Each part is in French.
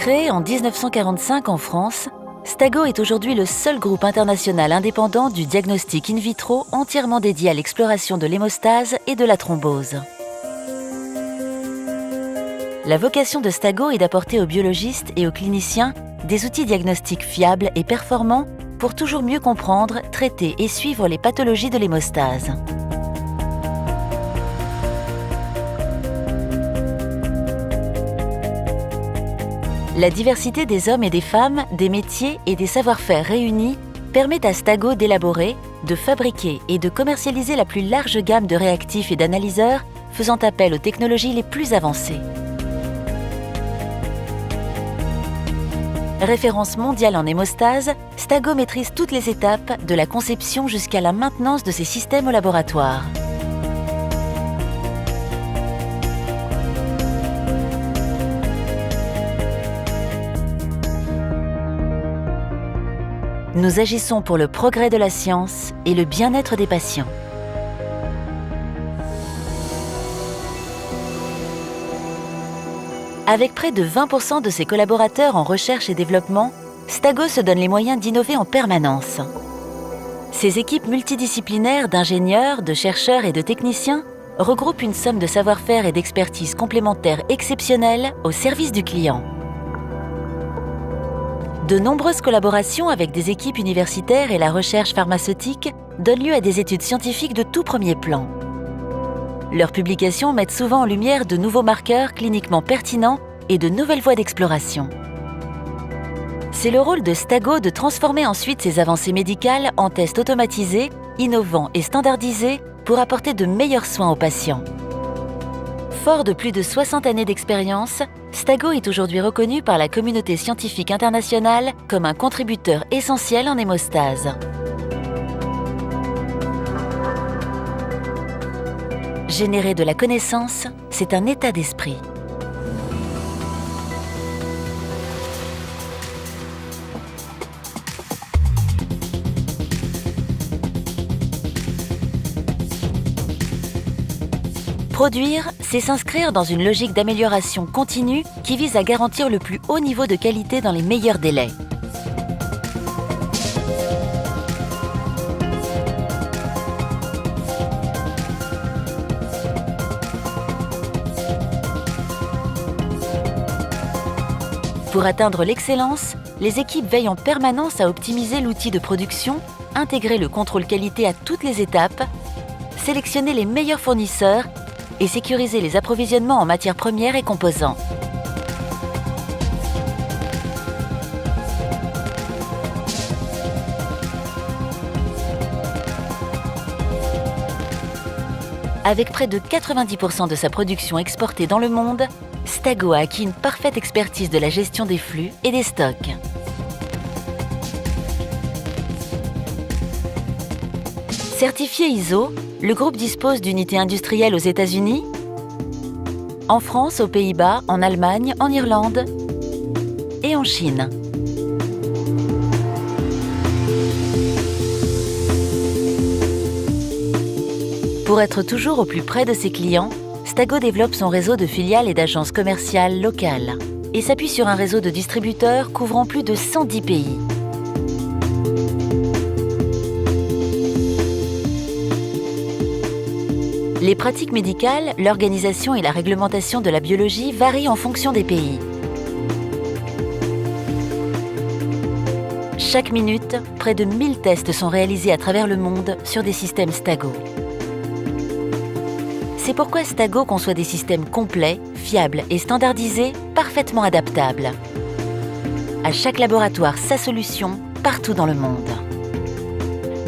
Créé en 1945 en France, Stago est aujourd'hui le seul groupe international indépendant du diagnostic in vitro entièrement dédié à l'exploration de l'hémostase et de la thrombose. La vocation de Stago est d'apporter aux biologistes et aux cliniciens des outils diagnostiques fiables et performants pour toujours mieux comprendre, traiter et suivre les pathologies de l'hémostase. La diversité des hommes et des femmes, des métiers et des savoir-faire réunis permet à Stago d'élaborer, de fabriquer et de commercialiser la plus large gamme de réactifs et d'analyseurs faisant appel aux technologies les plus avancées. Référence mondiale en hémostase, Stago maîtrise toutes les étapes de la conception jusqu'à la maintenance de ses systèmes au laboratoire. Nous agissons pour le progrès de la science et le bien-être des patients. Avec près de 20% de ses collaborateurs en recherche et développement, Stago se donne les moyens d'innover en permanence. Ses équipes multidisciplinaires d'ingénieurs, de chercheurs et de techniciens regroupent une somme de savoir-faire et d'expertise complémentaires exceptionnelles au service du client. De nombreuses collaborations avec des équipes universitaires et la recherche pharmaceutique donnent lieu à des études scientifiques de tout premier plan. Leurs publications mettent souvent en lumière de nouveaux marqueurs cliniquement pertinents et de nouvelles voies d'exploration. C'est le rôle de Stago de transformer ensuite ces avancées médicales en tests automatisés, innovants et standardisés pour apporter de meilleurs soins aux patients. Fort de plus de 60 années d'expérience, Stago est aujourd'hui reconnu par la communauté scientifique internationale comme un contributeur essentiel en hémostase. Générer de la connaissance, c'est un état d'esprit. Produire, c'est s'inscrire dans une logique d'amélioration continue qui vise à garantir le plus haut niveau de qualité dans les meilleurs délais. Pour atteindre l'excellence, les équipes veillent en permanence à optimiser l'outil de production, intégrer le contrôle qualité à toutes les étapes, sélectionner les meilleurs fournisseurs et sécuriser les approvisionnements en matières premières et composants. Avec près de 90% de sa production exportée dans le monde, Stago a acquis une parfaite expertise de la gestion des flux et des stocks. Certifié ISO, le groupe dispose d'unités industrielles aux États-Unis, en France, aux Pays-Bas, en Allemagne, en Irlande et en Chine. Pour être toujours au plus près de ses clients, Stago développe son réseau de filiales et d'agences commerciales locales et s'appuie sur un réseau de distributeurs couvrant plus de 110 pays. Les pratiques médicales, l'organisation et la réglementation de la biologie varient en fonction des pays. Chaque minute, près de 1000 tests sont réalisés à travers le monde sur des systèmes Stago. C'est pourquoi Stago conçoit des systèmes complets, fiables et standardisés, parfaitement adaptables. À chaque laboratoire, sa solution, partout dans le monde.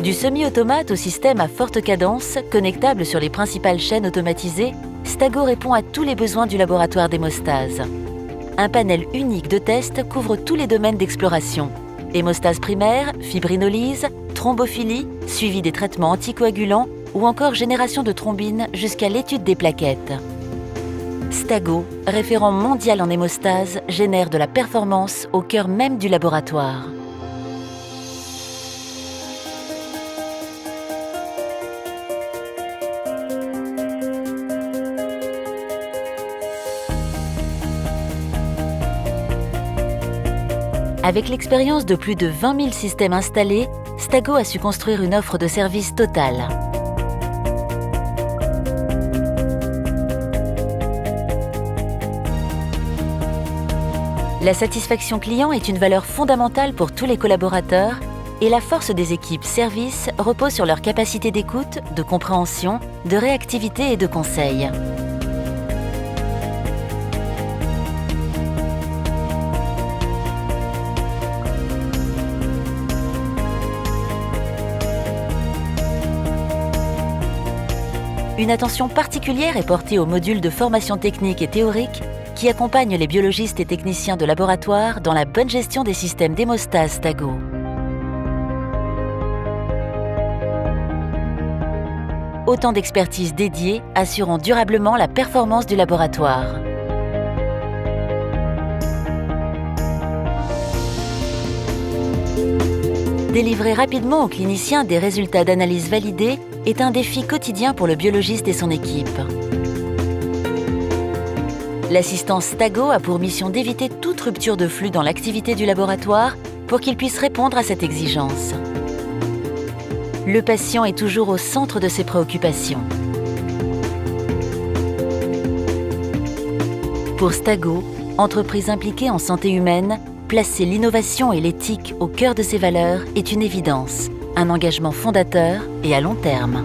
Du semi-automate au système à forte cadence, connectable sur les principales chaînes automatisées, Stago répond à tous les besoins du laboratoire d'hémostase. Un panel unique de tests couvre tous les domaines d'exploration. Hémostase primaire, fibrinolyse, thrombophilie, suivi des traitements anticoagulants ou encore génération de thrombine jusqu'à l'étude des plaquettes. Stago, référent mondial en hémostase, génère de la performance au cœur même du laboratoire. Avec l'expérience de plus de 20 000 systèmes installés, Stago a su construire une offre de service totale. La satisfaction client est une valeur fondamentale pour tous les collaborateurs et la force des équipes service repose sur leur capacité d'écoute, de compréhension, de réactivité et de conseil. Une attention particulière est portée aux modules de formation technique et théorique qui accompagnent les biologistes et techniciens de laboratoire dans la bonne gestion des systèmes d'hémostase Stago. Autant d'expertise dédiée assurant durablement la performance du laboratoire. Délivrer rapidement aux cliniciens des résultats d'analyse validés est un défi quotidien pour le biologiste et son équipe. L'assistance Stago a pour mission d'éviter toute rupture de flux dans l'activité du laboratoire pour qu'il puisse répondre à cette exigence. Le patient est toujours au centre de ses préoccupations. Pour Stago, entreprise impliquée en santé humaine, placer l'innovation et l'éthique au cœur de ses valeurs est une évidence, un engagement fondateur et à long terme.